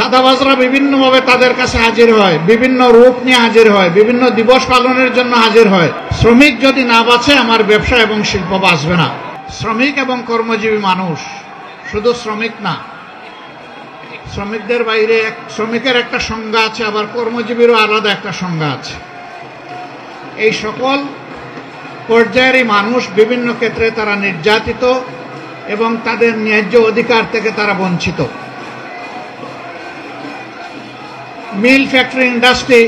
চাঁদাবাজরা বিভিন্নভাবে তাদের কাছে হাজির হয়, বিভিন্ন রূপ নিয়ে হাজির হয়, বিভিন্ন দিবস পালনের জন্য হাজির হয়। শ্রমিক যদি না বাঁচে আমার ব্যবসা এবং শিল্প বাঁচবে না। শ্রমিক এবং কর্মজীবী মানুষ, শুধু শ্রমিক না, শ্রমিকদের বাইরে শ্রমিকের একটা সংজ্ঞা আছে, আবার কর্মজীবীরও আলাদা একটা সংজ্ঞা আছে। এই সকল পর্যায়েরই মানুষ বিভিন্ন ক্ষেত্রে তারা নির্যাতিত এবং তাদের ন্যায্য অধিকার থেকে তারা বঞ্চিত। মিল, ফ্যাক্টরি, ইন্ডাস্ট্রি,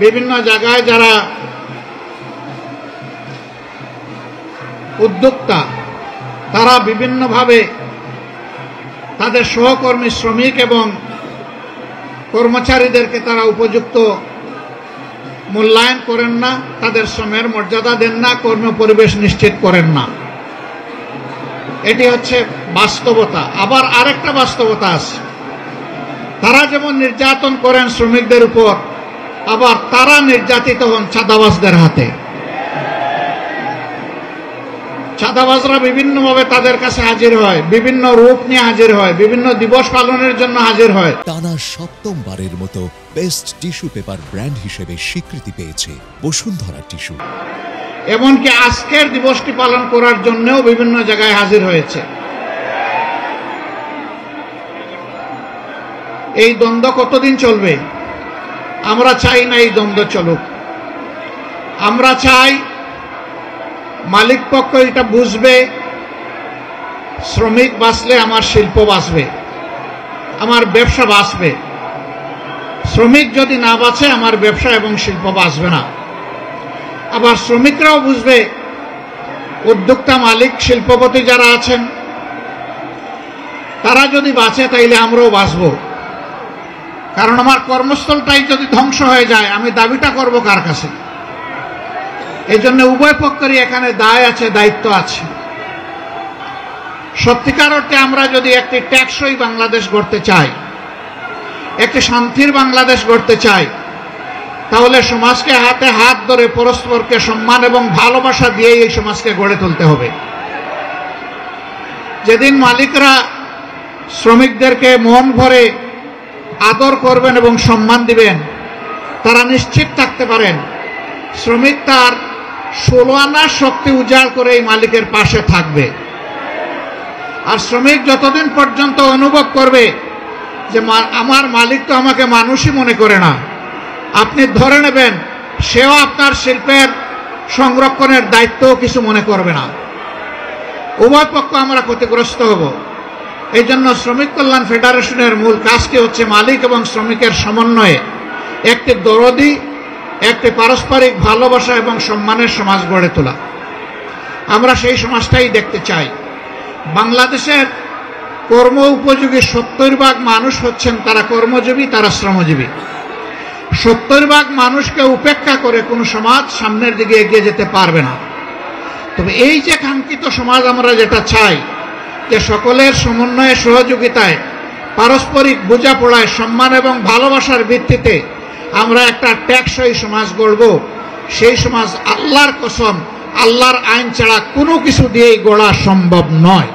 বিভিন্ন জায়গায় যারা উদ্যোক্তা, তারা বিভিন্নভাবে তাদের সহকর্মী শ্রমিক এবং কর্মচারীদেরকে তারা উপযুক্ত মূল্যায়ন করেন না, তাদের শ্রমের মর্যাদা দেন না, কর্ম পরিবেশ নিশ্চিত করেন না। এটি হচ্ছে বাস্তবতা। আবার আরেকটা বাস্তবতা আছে, তারা যেমন নির্যাতন করেন শ্রমিকদের উপর, আবার তারা নির্যাতিত হন চাঁদাবাজদের হাতে। চাঁদাবাজরা বিভিন্নভাবে তাদের কাছে হাজির হয়, বিভিন্ন রূপ নিয়ে হাজির হয়, বিভিন্ন দিবস পালনের জন্য হাজির হয়। টানা সপ্তমবারের মতো বেস্ট টিস্যু পেপার ব্র্যান্ড হিসেবে স্বীকৃতি পেয়েছে বসুন্ধরা টিস্যু। এমনকি আজকের দিবসটি পালন করার জন্যও বিভিন্ন জায়গায় হাজির হয়েছে। এই দ্বন্দ্ব কতদিন চলবে? আমরা চাই না এই দ্বন্দ্ব চলুক। আমরা চাই মালিক পক্ষ এটা বুঝবে, শ্রমিক বাঁচলে আমার শিল্প বাঁচবে, আমার ব্যবসা বাঁচবে। শ্রমিক যদি না বাঁচে আমার ব্যবসা এবং শিল্প বাঁচবে না। আবার শ্রমিকরাও বুঝবে, উদ্যোক্তা, মালিক, শিল্পপতি যারা আছেন তারা যদি বাঁচে তাইলে আমরাও বাঁচব। কারণ আমার কর্মস্থলটাই যদি ধ্বংস হয়ে যায় আমি দাবিটা করব কার কাছে? এই জন্য উভয় পক্ষেরই এখানে দায় আছে, দায়িত্ব আছে। সত্যিকার অর্থে আমরা যদি একটি টেকসই বাংলাদেশ গড়তে চাই, একটি শান্তির বাংলাদেশ গড়তে চাই, তাহলে সমাজকে হাতে হাত ধরে পরস্পরকে সম্মান এবং ভালোবাসা দিয়ে এই সমাজকে গড়ে তুলতে হবে। যেদিন মালিকরা শ্রমিকদেরকে মন ভরে আদর করবেন এবং সম্মান দিবেন, তারা নিশ্চিত থাকতে পারেন শ্রমিক তার 16 আনার শক্তি উজাড় করে এই মালিকের পাশে থাকবে। আর শ্রমিক যতদিন পর্যন্ত অনুভব করবে যে আমার মালিক তো আমাকে মানুষই মনে করে না, আপনি ধরে নেবেন সেও আপনার শিল্পের সংরক্ষণের দায়িত্বও কিছু মনে করবে না। উভয় পক্ষ আমরা ক্ষতিগ্রস্ত হব। এই জন্য শ্রমিক কল্যাণ ফেডারেশনের মূল কাজটি হচ্ছে মালিক এবং শ্রমিকের সমন্বয়ে একটি দরদি, একটি পারস্পরিক ভালোবাসা এবং সম্মানের সমাজ গড়ে তোলা। আমরা সেই সমাজটাই দেখতে চাই। বাংলাদেশের কর্ম উপযোগী 70% মানুষ হচ্ছেন তারা কর্মজীবী, তারা শ্রমজীবী। 70% মানুষকে উপেক্ষা করে কোনো সমাজ সামনের দিকে এগিয়ে যেতে পারবে না। তবে এই যে কাঙ্ক্ষিত সমাজ আমরা যেটা চাই, যে সকলের সমন্বয়ে, সহযোগিতায়, পারস্পরিক বোঝাপড়ায়, সম্মান এবং ভালোবাসার ভিত্তিতে আমরা একটা টেকসই সমাজ গড়ব, সেই সমাজ আল্লাহর কসম, আল্লাহর আইন ছাড়া কোনো কিছু দিয়েই গড়া সম্ভব নয়।